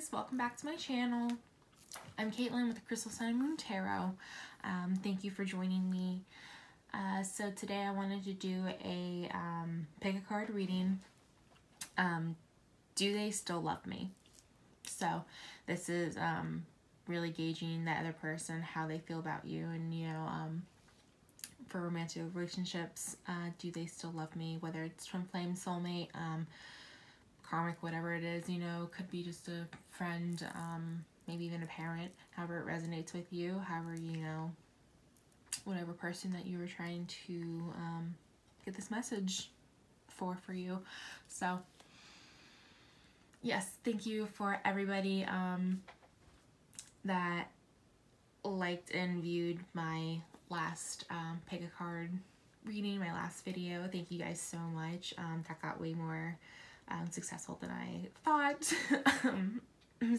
guys, welcome back to my channel. I'm Caitlin with the Crystal Sun and Moon Tarot. Thank you for joining me. So today I wanted to do a pick a card reading. Do they still love me? So this is really gauging the other person, how they feel about you, and for romantic relationships, do they still love me? Whether it's twin flame, soulmate, karmic, whatever it is, could be just a friend, maybe even a parent, however it resonates with you, however, whatever person that you were trying to get this message for you. So, yes, thank you for everybody that liked and viewed my last pick a card reading, my last video. Thank you guys so much. That got way more successful than I thought.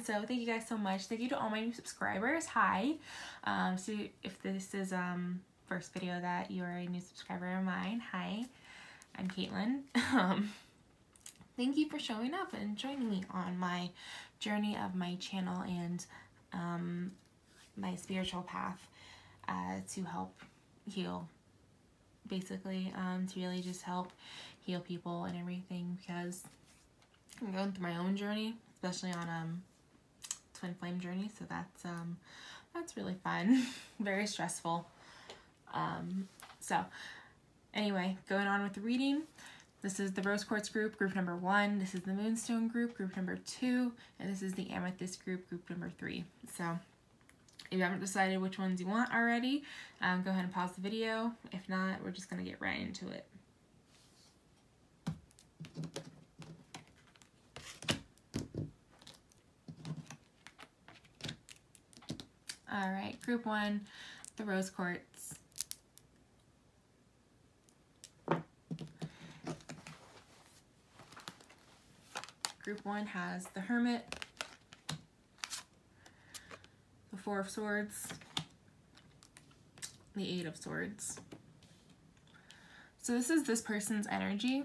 So thank you guys so much. Thank you to all my new subscribers. Hi. So if this is first video that you're a new subscriber of mine, hi, I'm Caitlin. Thank you for showing up and joining me on my journey of my channel and my spiritual path to help heal, basically, to really just help heal people and everything, because I'm going through my own journey, especially on twin flame journey, so that's really fun. Very stressful. So anyway, going on with the reading. This is the Rose Quartz group number 1. This is the Moonstone group number 2, and this is the Amethyst group number 3. So if you haven't decided which ones you want already, go ahead and pause the video. If not, we're just gonna get right into it. Alright, group 1, the Rose Quartz. Group 1 has the Hermit, the 4 of Swords, the 8 of Swords. So this is this person's energy.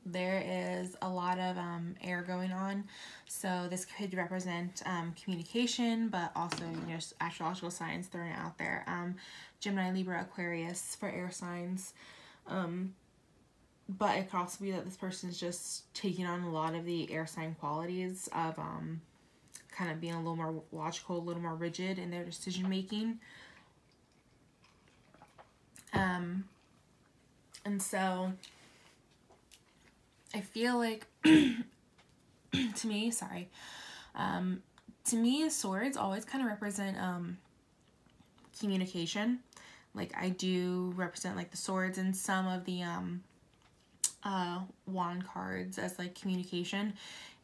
There is a lot of air going on, so this could represent communication, but also astrological signs thrown out there. Gemini, Libra, Aquarius for air signs. But it could also be that this person is just taking on a lot of the air sign qualities of kind of being a little more logical, a little more rigid in their decision making. And so I feel like to me, swords always kind of represent communication. Like, I do represent like the swords and some of the wand cards as like communication,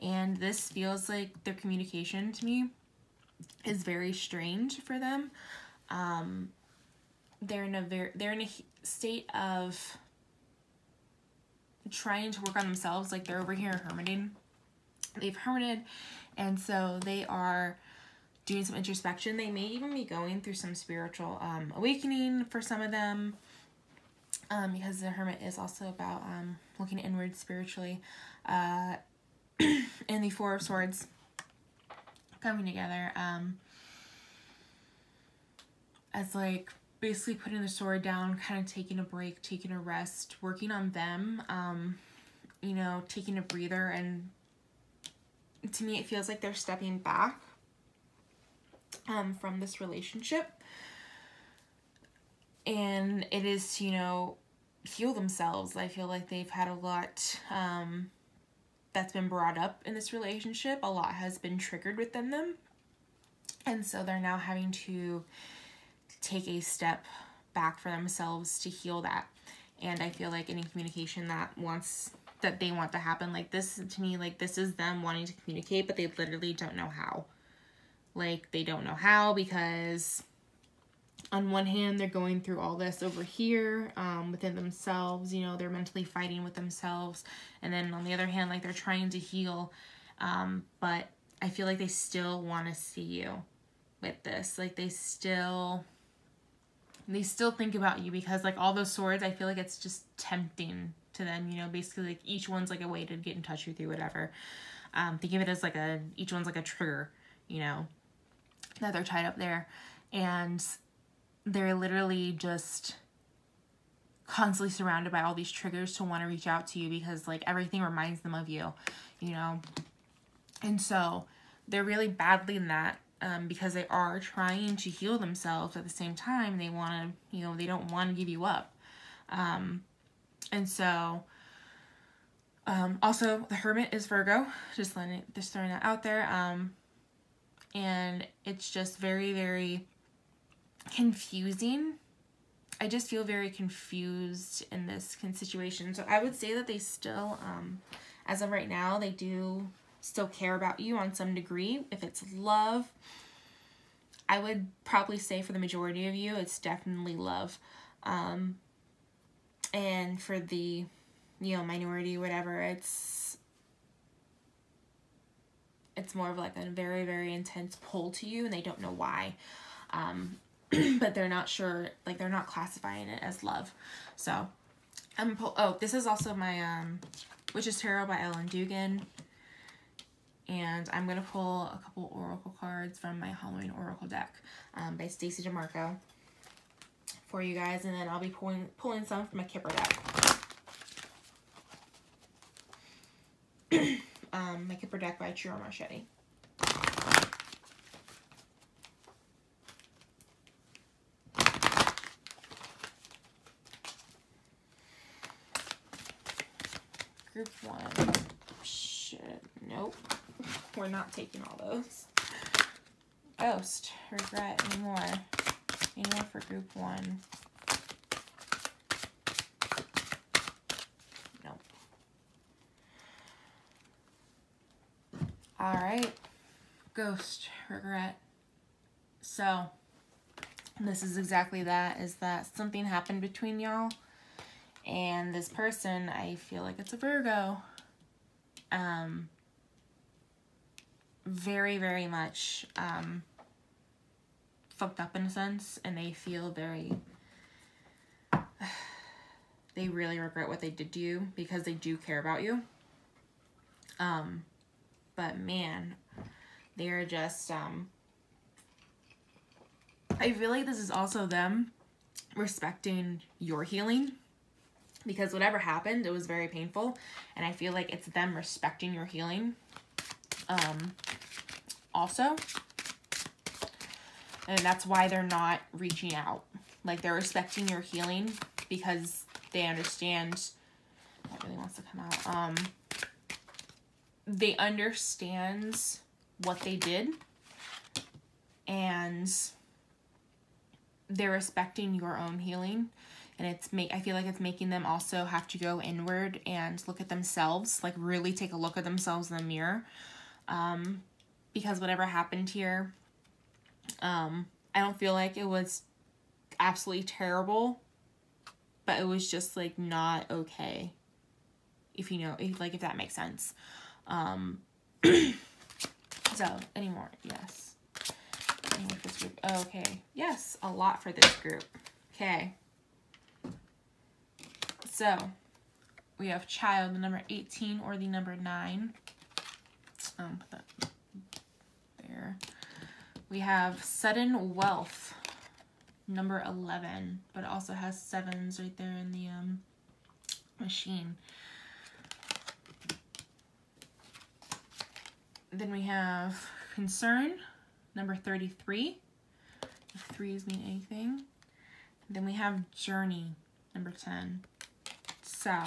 and this feels like their communication to me is very strange for them. They're in a state of trying to work on themselves. Like, they're over here hermiting. They've hermited, and so they are doing some introspection. They may even be going through some spiritual awakening for some of them, because the Hermit is also about looking inward spiritually. And the 4 of Swords coming together as like basically putting the sword down, kind of taking a break, taking a rest, working on them, taking a breather. And to me, it feels like they're stepping back from this relationship, and it is to heal themselves. I feel like they've had a lot that's been brought up in this relationship. A lot has been triggered within them, and so they're now having to take a step back for themselves to heal that. And I feel like any communication that they want to happen, like this, to me, like this is them wanting to communicate, but they literally don't know how. Like, they don't know how, because on one hand, they're going through all this over here within themselves. They're mentally fighting with themselves. And then on the other hand, like, they're trying to heal. But I feel like they still want to see you with this. Like, they still think about you, because like all those swords, I feel like it's just tempting to them, you know, basically like each one's like a way to get in touch with you, whatever. Think of it as like each one's like a trigger, you know, that they're tied up there. And they're literally just constantly surrounded by all these triggers to want to reach out to you because like everything reminds them of you, you know. And so they're really battling that because they are trying to heal themselves at the same time. They want to, you know, they don't want to give you up. And so also the Hermit is Virgo, just throwing that out there. And it's just very, very confusing. I just feel very confused in this situation. So I would say that they still, as of right now, they do still care about you on some degree. If it's love, I would probably say for the majority of you, it's definitely love. And for the, you know, minority, whatever, it's more of like a very, very intense pull to you and they don't know why. But they're not sure, like they're not classifying it as love. So this is also my Witch's Tarot by Ellen Dugan. And I'm going to pull a couple oracle cards from my Halloween oracle deck by Stacy Demarco for you guys. And then I'll be pulling some from a Kipper deck. My Kipper deck by Ciro Marchetti. Group 1. Shit. Nope. We're not taking all those. Ghost. Regret. Any more? Any more for group 1? Nope. Alright. Ghost. Regret. So, this is exactly that. Is that something happened between y'all? And this person, I feel like it's a Virgo. Very, very much fucked up in a sense, and they feel very, they really regret what they did to you because they do care about you. But man, they're just, I feel like this is also them respecting your healing. Because whatever happened, it was very painful. And I feel like it's them respecting your healing. Also. And that's why they're not reaching out. Like, they're respecting your healing. Because they understand. That really wants to come out. They understand what they did. And they're respecting your own healing. And I feel like it's making them also have to go inward and look at themselves, like really take a look at themselves in the mirror. Because whatever happened here, I don't feel like it was absolutely terrible, but it was just like not okay. If you know, if that makes sense. So, any more? Yes. Any more for this group? Oh, okay. Yes, a lot for this group. Okay. So, we have child, the number 18 or the number 9. Put that there. We have sudden wealth, number 11, but it also has 7s right there in the machine. Then we have concern, number 33. If 3s mean anything. Then we have journey, number 10. So,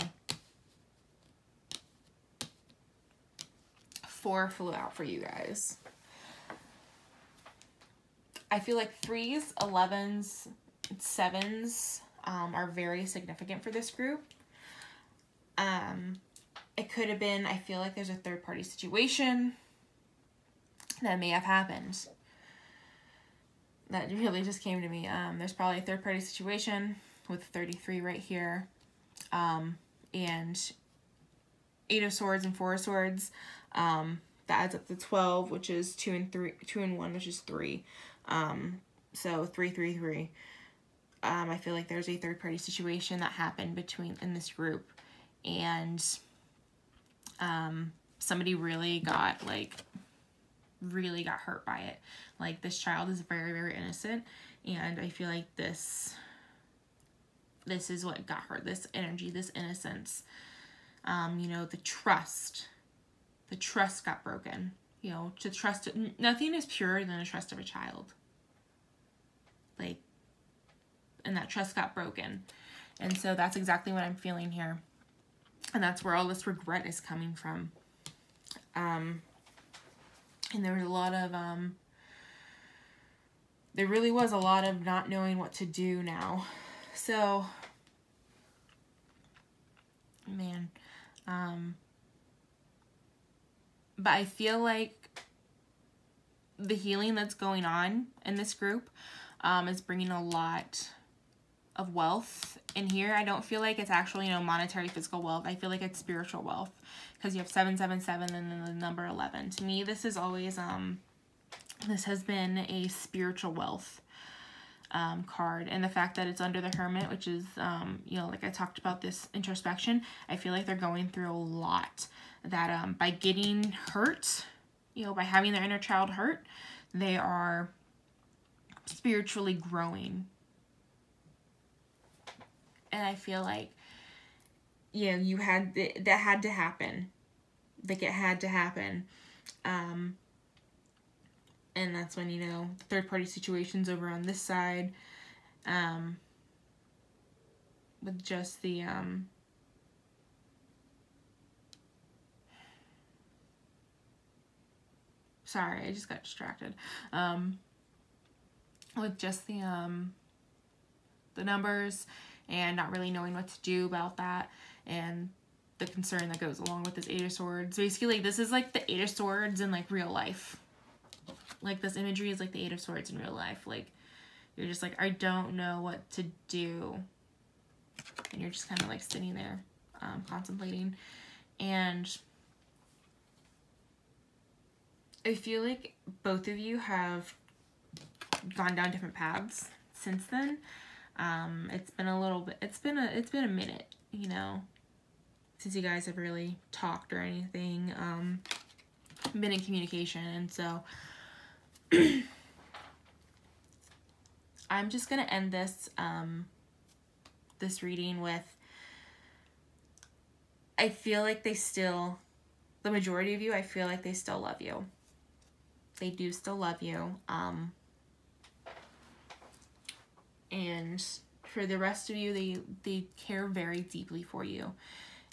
4 flew out for you guys. I feel like 3s, 11s, 7s are very significant for this group. It could have been, I feel like there's a third-party situation that may have happened. That really just came to me. There's probably a third-party situation with 33 right here. And 8 of Swords and 4 of Swords, that adds up to 12, which is 2 and 1, which is 3. So 3, 3, 3. I feel like there's a third party situation that happened in this group, and somebody really got hurt by it. Like, this child is very, very innocent, and I feel like this is what got hurt. This energy, this innocence, you know, the trust got broken. You know, to trust, nothing is purer than the trust of a child. Like, and that trust got broken. And so that's exactly what I'm feeling here. And that's where all this regret is coming from. And there was a lot of, there really was a lot of not knowing what to do now. So, man, but I feel like the healing that's going on in this group is bringing a lot of wealth in here. I don't feel like it's actually, you know, monetary, physical wealth. I feel like it's spiritual wealth, because you have 777 and then the number 11. To me, this is always, this has been a spiritual wealth card. And the fact that it's under the Hermit, which is, you know, like I talked about this introspection, I feel like they're going through a lot. That by getting hurt, you know, by having their inner child hurt, they are spiritually growing. And I feel like, you know, that had to happen. Like, it had to happen. And that's when, you know, third-party situations over on this side, with just the, sorry, I just got distracted. With just the numbers and not really knowing what to do about that, and the concern that goes along with this Eight of Swords. Basically, this is like the Eight of Swords in, like, real life. Like, this imagery is like the Eight of Swords in real life. Like, you're just like, I don't know what to do. And you're just kind of, like, sitting there, contemplating. And I feel like both of you have gone down different paths since then. It's been a little bit, it's been a minute, you know, since you guys have really talked or anything, been in communication. And so I'm just going to end this, this reading with, I feel like they still, the majority of you, I feel like they still love you. They do still love you. And for the rest of you, they care very deeply for you,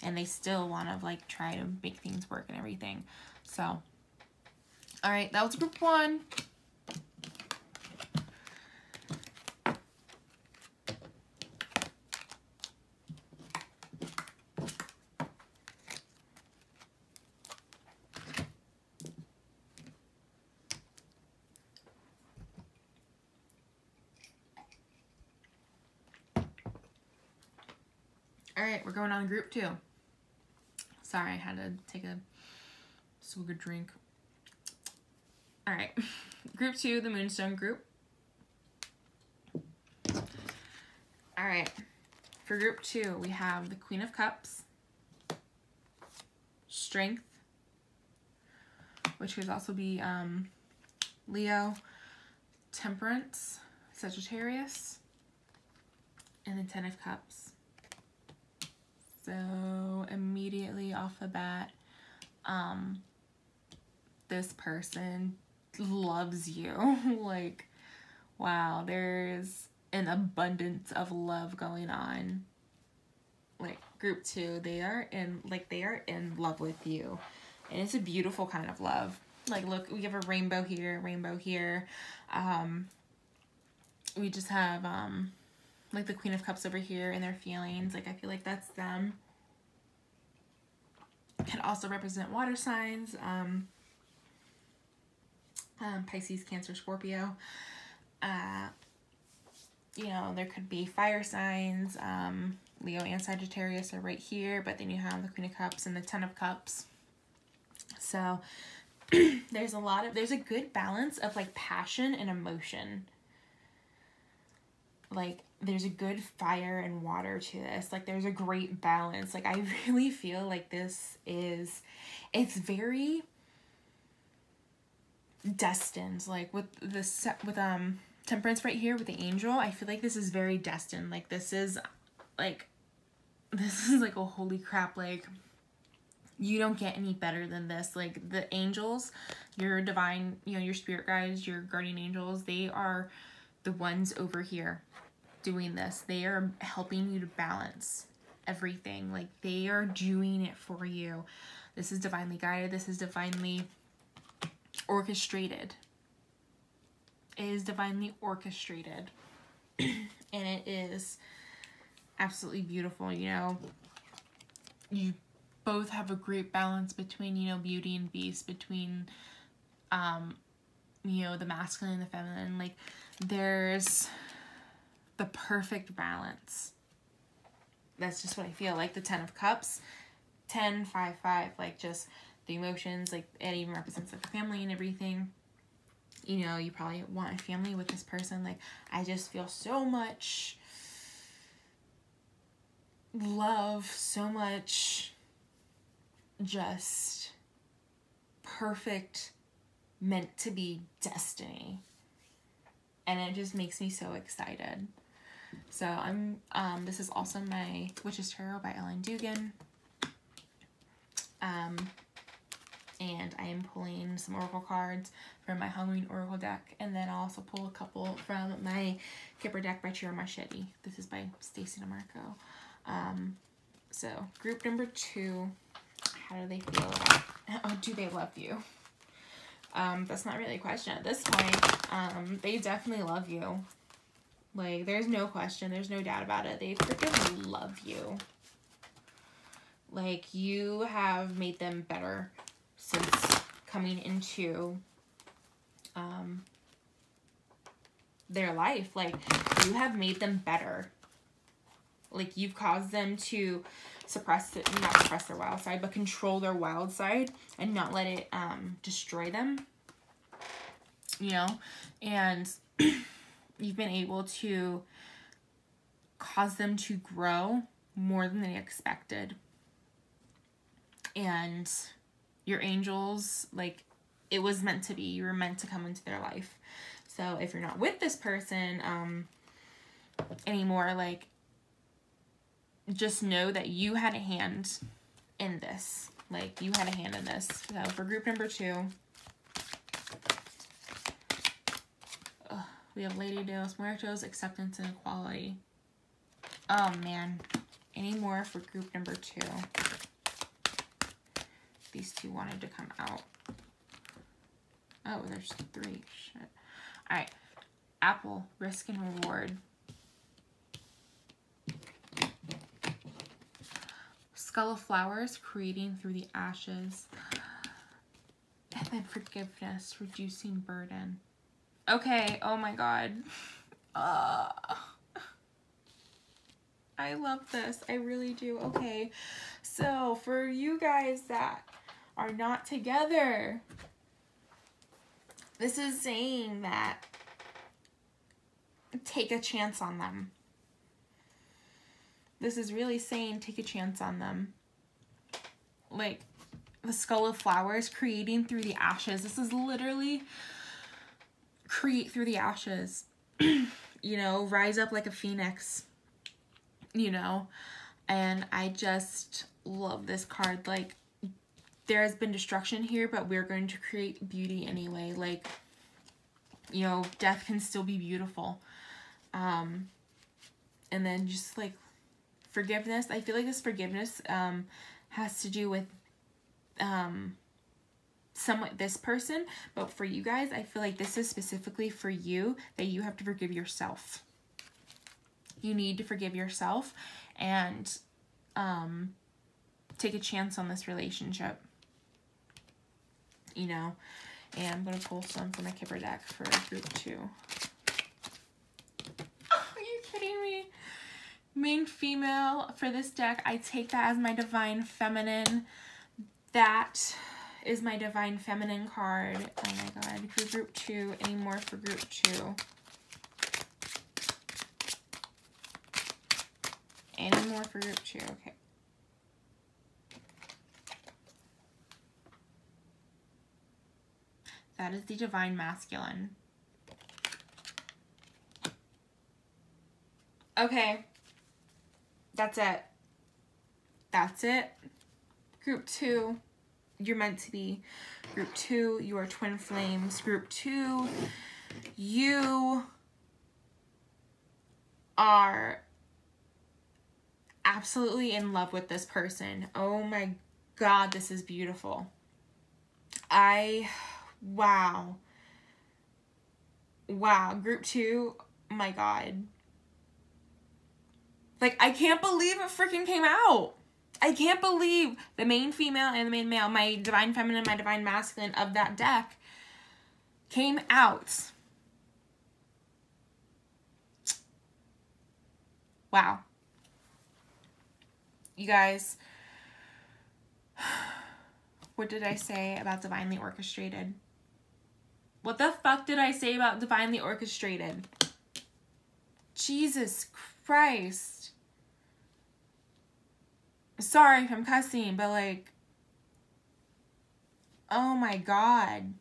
and they still want to, like, try to make things work and everything. So, all right, that was group 1. All right, we're going on group 2. Sorry, I had to take a so good drink. All right, group 2, the Moonstone group. All right, for group 2, we have the Queen of Cups, Strength, which could also be Leo, Temperance, Sagittarius, and the Ten of Cups. So immediately off the bat, this person loves you. Like, wow, there's an abundance of love going on. Like, group 2, they are in love with you. And it's a beautiful kind of love. Like, look, we have a rainbow here, rainbow here. We just have, like, the Queen of Cups over here and their feelings. Like, I feel like that's them. Can also represent water signs. Pisces, Cancer, Scorpio. You know, there could be fire signs. Leo and Sagittarius are right here. But then you have the Queen of Cups and the Ten of Cups. So, there's a good balance of, like, passion and emotion. like, there's a good fire and water to this. Like, there's a great balance. Like, I really feel like this is, it's very destined. Like, with this, with Temperance right here with the angel, I feel like this is very destined. Like, this is like a holy crap, like, you don't get any better than this. Like, the angels, your divine, you know, your spirit guides, your guardian angels, they are the ones over here doing this. They are helping you to balance everything. Like, they are doing it for you. This is divinely guided. This is divinely orchestrated. It is divinely orchestrated. And it is absolutely beautiful, you know. You both have a great balance between, you know, beauty and beast, between, you know, the masculine and the feminine. Like, there's the perfect balance. That's just what I feel. Like, the 10 of Cups, 10, 5, 5, like, just the emotions, like, it even represents, like, the family and everything. You know, you probably want a family with this person. Like, I just feel so much love, so much just perfect, meant to be destiny. And it just makes me so excited. So I'm, this is also my Witch's Tarot by Dugan. And I am pulling some oracle cards from my Halloween oracle deck, and then I'll also pull a couple from my Kipper deck by Ciro Marchetti. This is by Stacy Demarco. So group number 2, how do they feel about, oh, do they love you? That's not really a question at this point. They definitely love you. Like, there's no question, there's no doubt about it. They freaking love you. Like, you have made them better since coming into their life. Like, you have made them better. Like, you've caused them to suppress it, not suppress their wild side, but control their wild side and not let it destroy them, you know. And you've been able to cause them to grow more than they expected. And your angels, like, it was meant to be. You were meant to come into their life. So if you're not with this person anymore, like, just know that you had a hand in this. Like, you had a hand in this. So for group number 2, we have Lady de los Muertos, Acceptance and Equality. Oh, man. Any more for group number 2? These 2 wanted to come out. Oh, there's 3. Shit. Alright. Apple, Risk and Reward. Skull of Flowers, Creating Through the Ashes. And then Forgiveness, Reducing Burden. Okay, oh my god. I love this. I really do. Okay, so for you guys that are not together, this is saying that take a chance on them. This is really saying take a chance on them. Like, the Skull of Flowers, Creating Through the Ashes. This is literally create through the ashes. You know, rise up like a phoenix. You know, and I just love this card. Like, there has been destruction here, but we're going to create beauty anyway. Like, you know, death can still be beautiful. And then just, like, forgiveness. I feel like this forgiveness has to do with somewhat this person, but for you guys, I feel like this is specifically for you, that you have to forgive yourself. You need to forgive yourself and take a chance on this relationship, you know. And I'm going to pull some from my Kipper deck for group 2. Oh, are you kidding me? Main female for this deck, I take that as my Divine Feminine. That is my Divine Feminine card. Oh my god. For group 2, any more for group 2? any more for group 2? Okay. That is the Divine Masculine. Okay. That's it. That's it. Group 2, you're meant to be. Group 2, you are twin flames. Group 2, you are absolutely in love with this person. Oh my God, this is beautiful. Wow. Wow. Group 2, my God. Like, I can't believe it freaking came out. I can't believe the main female and the main male, my Divine Feminine, my Divine Masculine of that deck came out. Wow. You guys, what did I say about Divinely Orchestrated? What the fuck did I say about Divinely Orchestrated? Jesus Christ. Sorry if I'm cussing, but like, oh my God.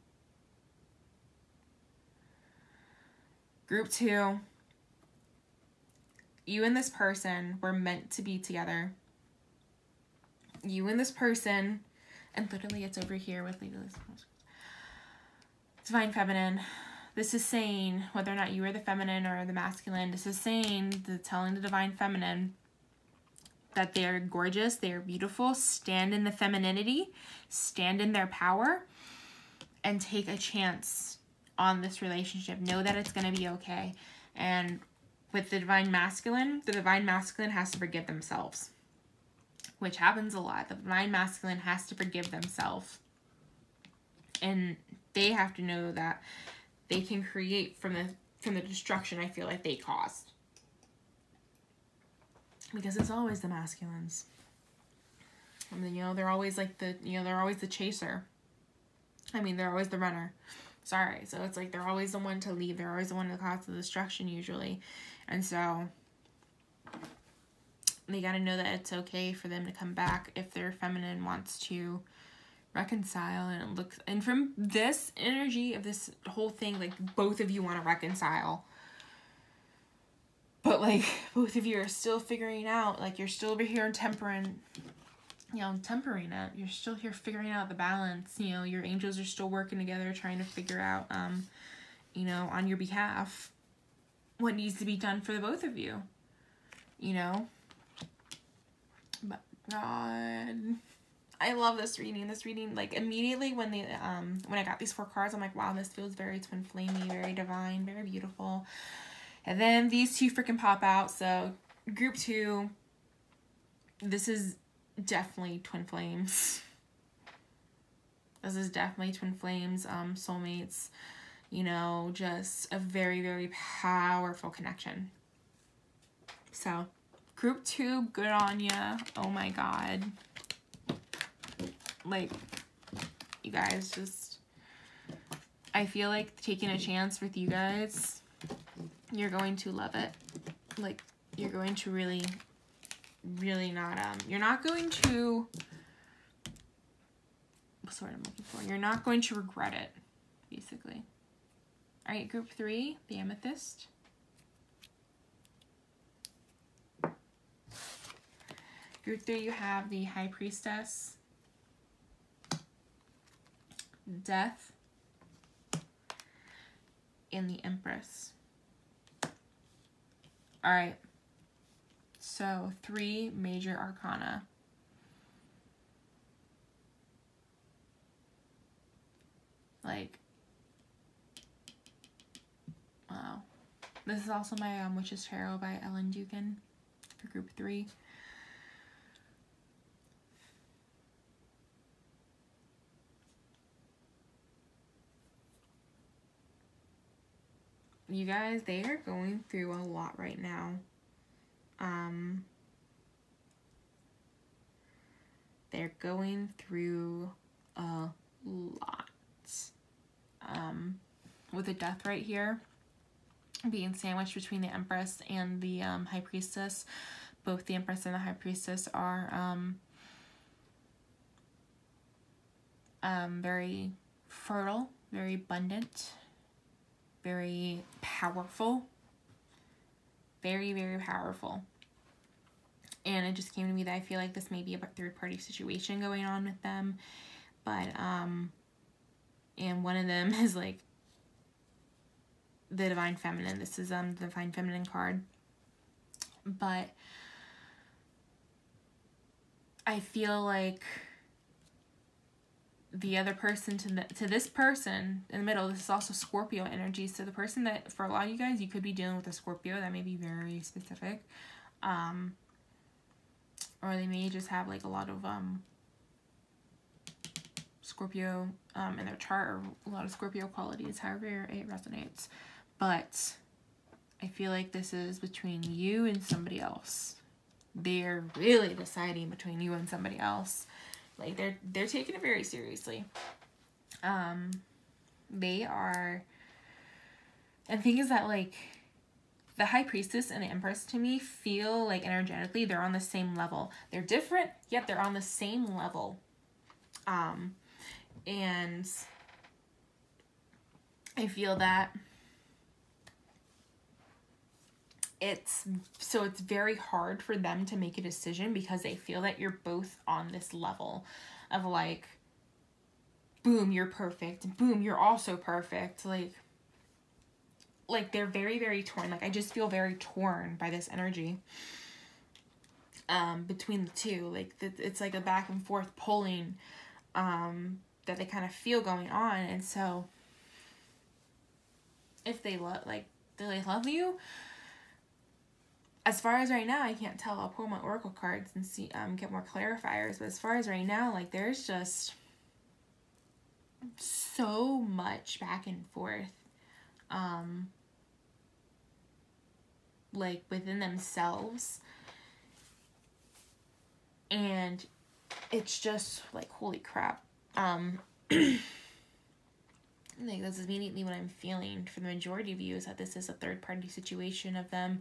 Group 2, you and this person were meant to be together. You and this person, and literally it's over here with Divine Feminine. This is saying, whether or not you are the feminine or the masculine, this is saying, telling the Divine Feminine that they're gorgeous, they're beautiful, stand in the femininity, stand in their power, and take a chance on this relationship. Know that it's going to be okay. And with the Divine Masculine has to forgive themselves, which happens a lot. The Divine Masculine has to forgive themselves. And they have to know that they can create from the destruction I feel like they caused. Because it's always the masculines. I mean, you know, they're always like they're always the chaser. I mean, they're always the runner. Sorry. So it's like they're always the one to leave. They're always the one to cause the destruction usually. And so they got to know that it's okay for them to come back if their feminine wants to reconcile. And from this energy of this whole thing, like, both of you want to reconcile. But, like, both of you are still figuring out, like, you're still over here tempering it. You're still here figuring out the balance. You know, your angels are still working together, trying to figure out, you know, on your behalf, what needs to be done for the both of you. You know? But, God, I love this reading. This reading, like, immediately when I got these 4 cards, I'm like, wow, this feels very twin flamey, very divine, very beautiful. And then these 2 freaking pop out. So group 2, this is definitely twin flames. This is definitely twin flames, soulmates, you know, just a very, very powerful connection. So group 2, good on ya. Oh my God. Like, you guys, just, I feel like taking a chance with you guys, you're going to love it. Like, you're going to really, really not, you're not going to, what's the word I'm looking for? You're not going to regret it, basically. All right, group 3, the Amethyst. Group 3, you have the High Priestess, Death, and the Empress. All right, so 3 major arcana. Like, wow. This is also my Witch's Tarot by Dugan for group 3. You guys, they are going through a lot right now. They're going through a lot. With the Death right here, being sandwiched between the Empress and the High Priestess. both the Empress and the High Priestess are very fertile, very abundant, very powerful, very, very powerful. And it just came to me that I feel like this may be a third-party situation going on with them. But, and one of them is, like, the Divine Feminine. This is, the Divine Feminine card. But I feel like the other person to this person in the middle, this is also Scorpio energy. So the person that, for a lot of you guys, you could be dealing with a Scorpio. That may be very specific. Or they may just have, like, a lot of, Scorpio, in their chart, or a lot of Scorpio qualities, however it resonates. But I feel like this is between you and somebody else. They're really deciding between you and somebody else. Like, they're taking it very seriously. They are, and the thing is that, like, the High Priestess and the Empress, to me, feel like energetically they're on the same level. They're different, yet they're on the same level. And I feel that it's very hard for them to make a decision, because they feel that you're both on this level of, like, boom, you're perfect, and boom, you're also perfect. Like they're very, very torn. Like, I just feel very torn by this energy between the two. Like, it's like a back and forth pulling that they kind of feel going on. And so if they do they love you? As far as right now, I can't tell. I'll pull my oracle cards and see, get more clarifiers. But as far as right now, like, there's just so much back and forth, like, within themselves. And it's just, like, holy crap. Like, this is immediately what I'm feeling for the majority of you, is that this is a third-party situation of them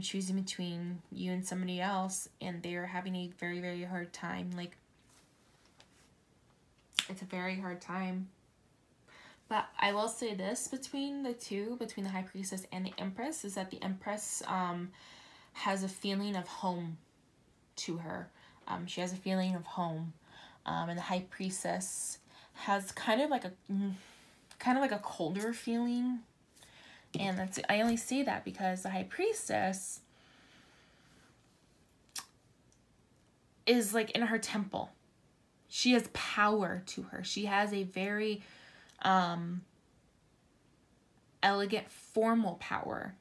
choosing between you and somebody else, and they're having a very, very hard time. Like, it's a very hard time. But I will say this, between the two, between the High Priestess and the Empress, is that the Empress has a feeling of home to her. She has a feeling of home. And the High Priestess has kind of like a colder feeling. And I only say that because the High Priestess is, like, in her temple. She has power to her. She has a very elegant, formal power.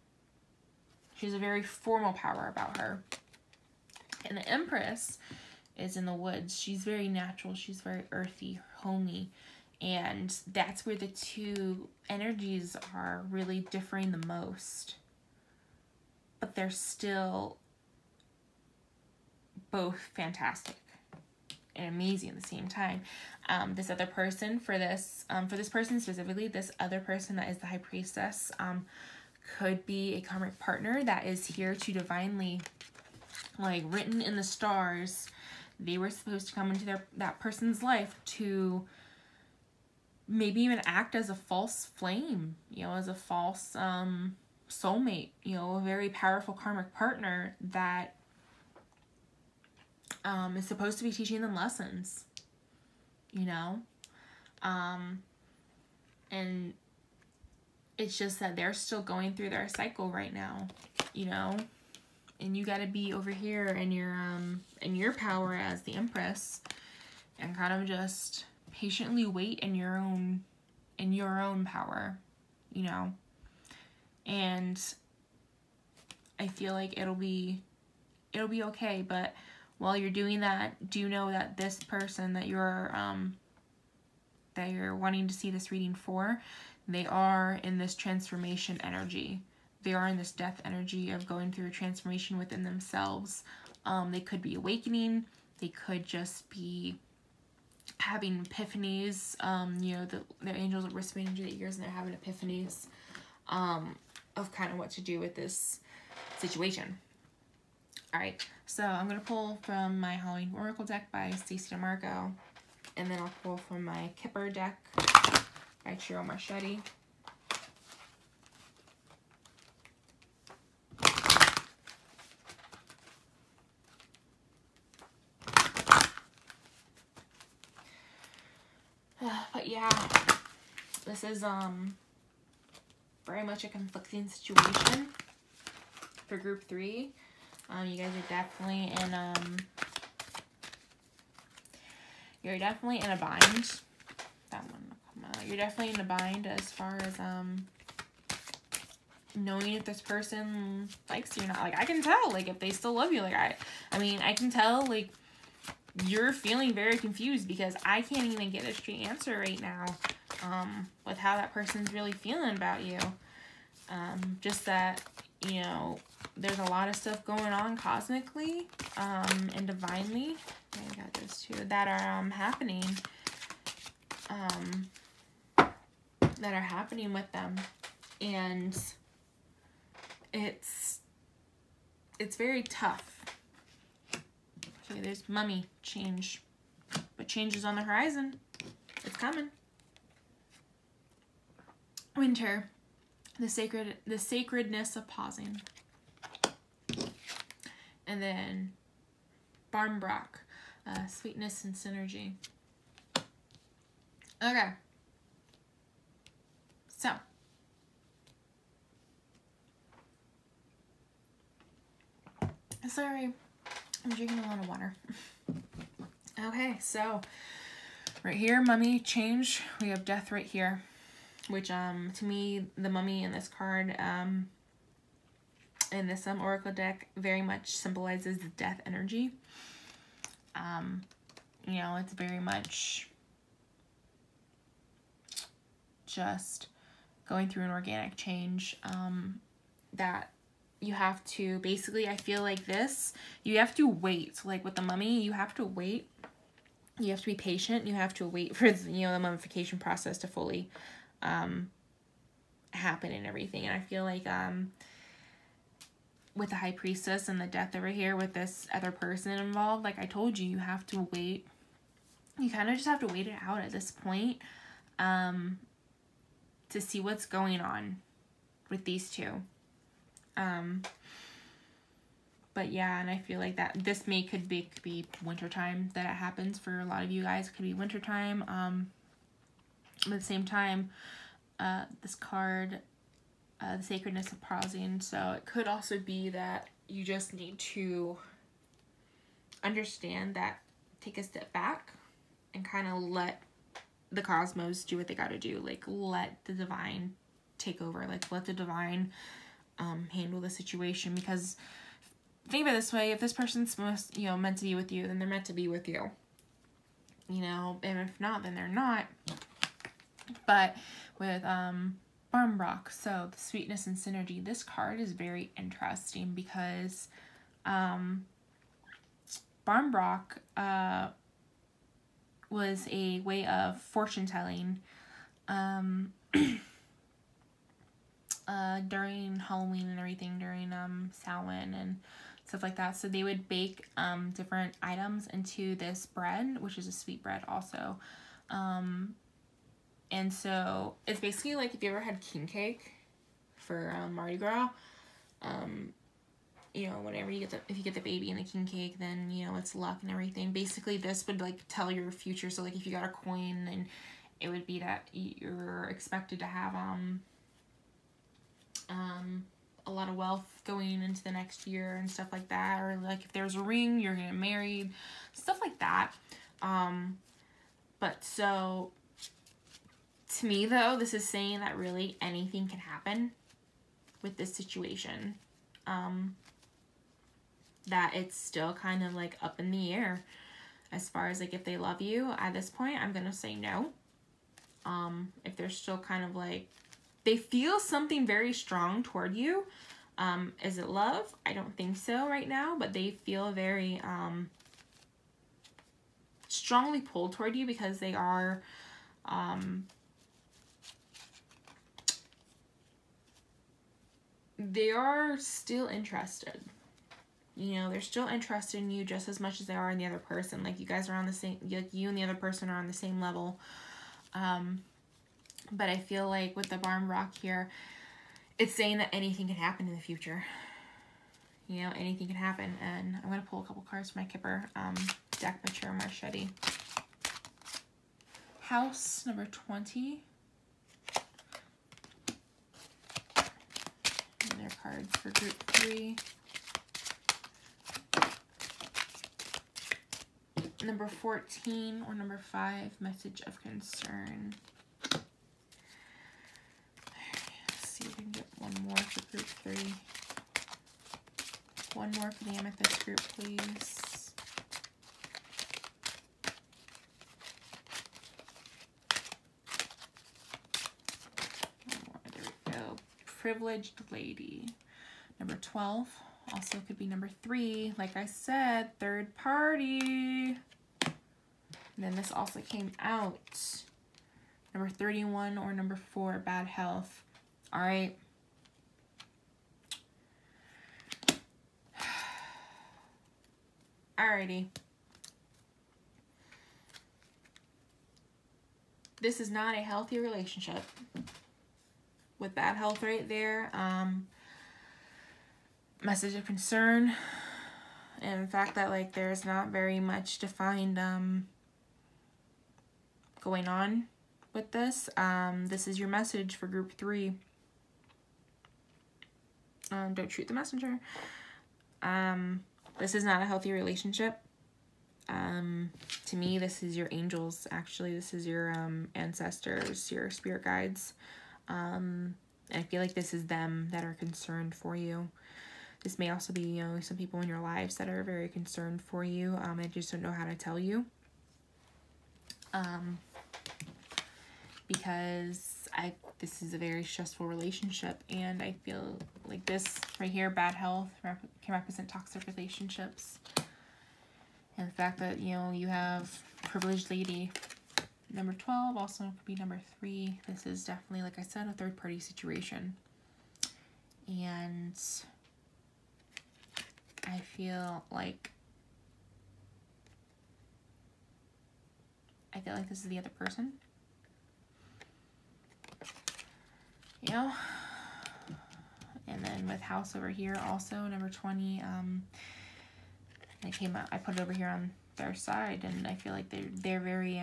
She has a very formal power about her. And the Empress is in the woods. She's very natural. She's very earthy, homey. And that's where the two energies are really differing the most. But they're still both fantastic and amazing at the same time. This other person, for this person specifically, this other person that is the High Priestess, could be a karmic partner that is here to divinely, like, written in the stars. They were supposed to come into that person's life to maybe even act as a false flame, as a false soulmate, a very powerful karmic partner that is supposed to be teaching them lessons, and it's just that they're still going through their cycle right now, and you got to be over here in your power as the Empress, and kind of just patiently wait in your own power, and I feel like it'll be okay. But while you're doing that, do know that this person that you're wanting to see this reading for, they are in this transformation energy. They are in this death energy of going through a transformation within themselves. They could be awakening. They could just be having epiphanies. The angels are whispering into their ears, and they're having epiphanies of kind of what to do with this situation. Alright, so I'm going to pull from my Halloween Oracle deck by Stacy Demarco. And then I'll pull from my Kipper deck by Ciro Marchetti. But yeah, this is very much a conflicting situation for group 3. You guys are definitely in you're definitely in a bind. That one will come out. You're definitely in a bind as far as knowing if this person likes you or not. Like, I can tell, like, if they still love you. Like, I mean, I can tell, like, you're feeling very confused because I can't even get a straight answer right now with how that person's really feeling about you. Just that, you know, there's a lot of stuff going on cosmically and divinely. I got those two that are happening. That are happening with them. And it's very tough. Okay, there's mummy, change. But change is on the horizon. It's coming. Winter, the sacredness of pausing. And then Barmbrock, sweetness and synergy. Okay. So. Sorry. I'm drinking a lot of water. Okay, so right here, mummy, change. We have death right here, which to me, the mummy in this card in this oracle deck very much symbolizes the death energy. You know, it's very much just going through an organic change that you have to, basically, I feel like this, you have to wait. Like with the mummy, you have to wait. You have to be patient. You have to wait for, you know, the mummification process to fully happen and everything. And I feel like with the high priestess and the death over here with this other person involved, like I told you, you have to wait. You kind of just have to wait it out at this point to see what's going on with these two. But yeah, and I feel like that this could be wintertime that it happens for a lot of you guys. It could be wintertime. But at the same time, this card, the sacredness of pausing. So it could also be that you just need to understand that, take a step back and kind of let the cosmos do what they got to do. Like, let the divine take over. Like, let the divine handle the situation. Because think of it this way: if this person's meant to be with you, then they're meant to be with you. You know, and if not, then they're not. But with Barmbrock, so the sweetness and synergy, this card is very interesting because Barmbrock was a way of fortune telling during Halloween and everything, during Samhain and stuff like that. So they would bake different items into this bread, which is a sweet bread also. And so it's basically like if you ever had king cake for Mardi Gras, you know, whenever you get if you get the baby in the king cake, then, you know, it's luck and everything. Basically, this would like tell your future. So like if you got a coin, then it would be that you're expected to have a lot of wealth going into the next year and stuff like that. Or like if there's a ring, you're gonna get married, stuff like that. But so to me though, this is saying that really anything can happen with this situation. That it's still kind of like up in the air as far as like if they love you. At this point, I'm gonna say no. If they're still kind of like, they feel something very strong toward you. Is it love? I don't think so right now, but they feel very strongly pulled toward you because they are still interested. You know, they're still interested in you just as much as they are in the other person. Like, you guys are on the same, like, you and the other person are on the same level. But I feel like with the Barn Rock here, it's saying that anything can happen in the future. You know, anything can happen. And I'm going to pull a couple cards for my Kipper deck by Ciro Marchetti. House number 20. And their cards for group 3. Number 14 or number 5, message of concern. Let's see if we can get one more for group 3. One more for the Amethyst group, please. One more, there we go. Privileged lady. Number 12. Also could be number 3. Like I said, third party. And then this also came out. Number 31 or number 4, bad health. All right. Alrighty. This is not a healthy relationship. With bad health right there. Message of concern. And the fact that, like, there's not very much defined going on with this. This is your message for group 3. Don't shoot the messenger. This is not a healthy relationship. To me, this is your angels. Actually, this is your ancestors, your spirit guides. And I feel like this is them that are concerned for you. This may also be, you know, some people in your lives that are very concerned for you. I just don't know how to tell you. Because this is a very stressful relationship, and I feel like this right here, bad health, can represent toxic relationships. And the fact that, you know, you have privileged lady, number 12, also could be number 3. This is definitely, like I said, a third party situation. And I feel like this is the other person. You know, and then with house over here, also number 20, I put it over here on their side, and I feel like they're very,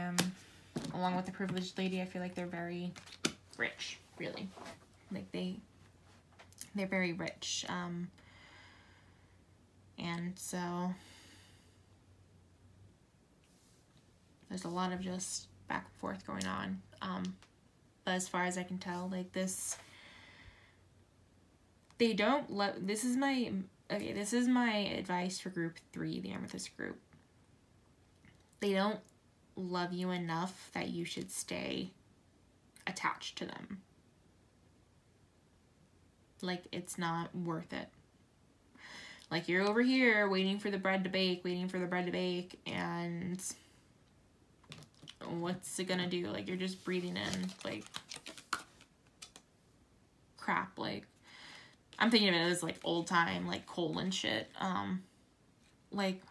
along with the privileged lady, I feel like they're very rich, really. Like, they're very rich, and so there's a lot of just back and forth going on. But as far as I can tell, like, this, they don't love, this is my advice for group 3, the Amethyst group. They don't love you enough that you should stay attached to them. Like, it's not worth it. Like, you're over here waiting for the bread to bake, and what's it gonna do? Like, you're just breathing in, like, crap. Like, I'm thinking of it as, like, old time, like, coal and shit. Like,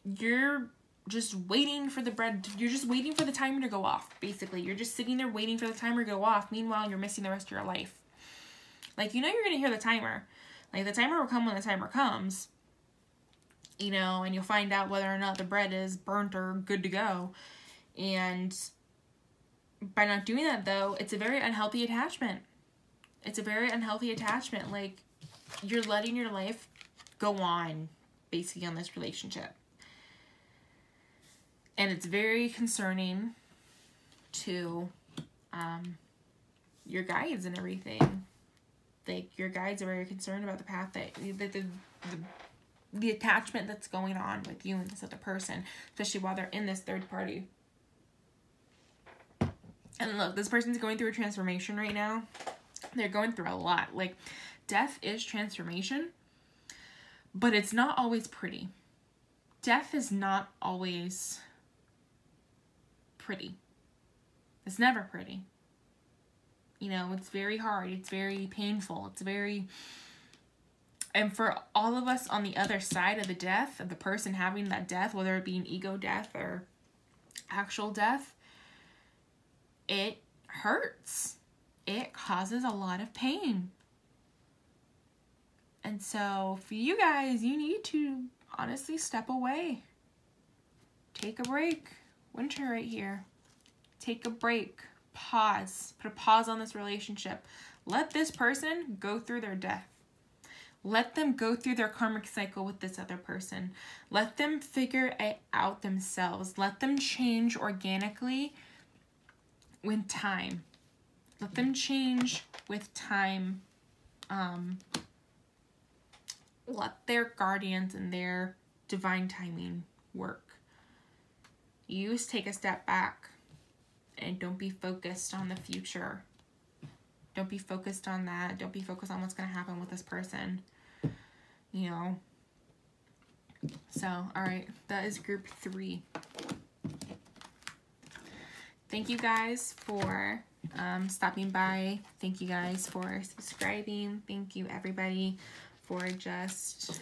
you're just waiting for the bread, you're just waiting for the timer to go off, basically. You're just sitting there waiting for the timer to go off. Meanwhile, you're missing the rest of your life. Like, you know you're gonna hear the timer. Like, the timer will come when the timer comes. You know, and you'll find out whether or not the bread is burnt or good to go. And by not doing that, though, it's a very unhealthy attachment. It's a very unhealthy attachment. Like, you're letting your life go on, basically, on this relationship. And it's very concerning to your guides and everything. Like, your guides are very concerned about the path that the attachment that's going on with you and this other person, especially while they're in this third party. And look, this person's going through a transformation right now. They're going through a lot. Like, death is transformation, but it's not always pretty. Death is not always pretty. It's never pretty. You know, it's very hard. It's very painful. It's very, And for all of us on the other side of the death, of the person having that death, whether it be an ego death or actual death, it hurts. It causes a lot of pain. And so for you guys, you need to honestly step away. Take a break. Winter right here. Take a break. Pause. Put a pause on this relationship. Let this person go through their death. Let them go through their karmic cycle with this other person. Let them figure it out themselves. Let them change organically with time. Let them change with time. Let their guardians and their divine timing work. You just take a step back and don't be focused on the future. Don't be focused on that. Don't be focused on what's going to happen with this person. You know. So, all right. That is group 3. Thank you guys for stopping by. Thank you guys for subscribing. Thank you everybody for just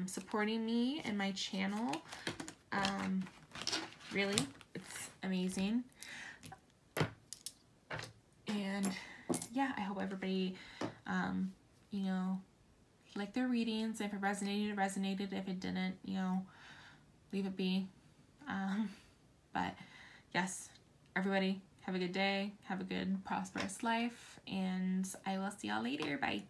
supporting me and my channel. Really, it's amazing. And yeah, I hope everybody, you know, liked their readings. If it resonated, it resonated. If it didn't, you know, leave it be. But yes, everybody have a good day. Have a good, prosperous life. And I will see y'all later. Bye.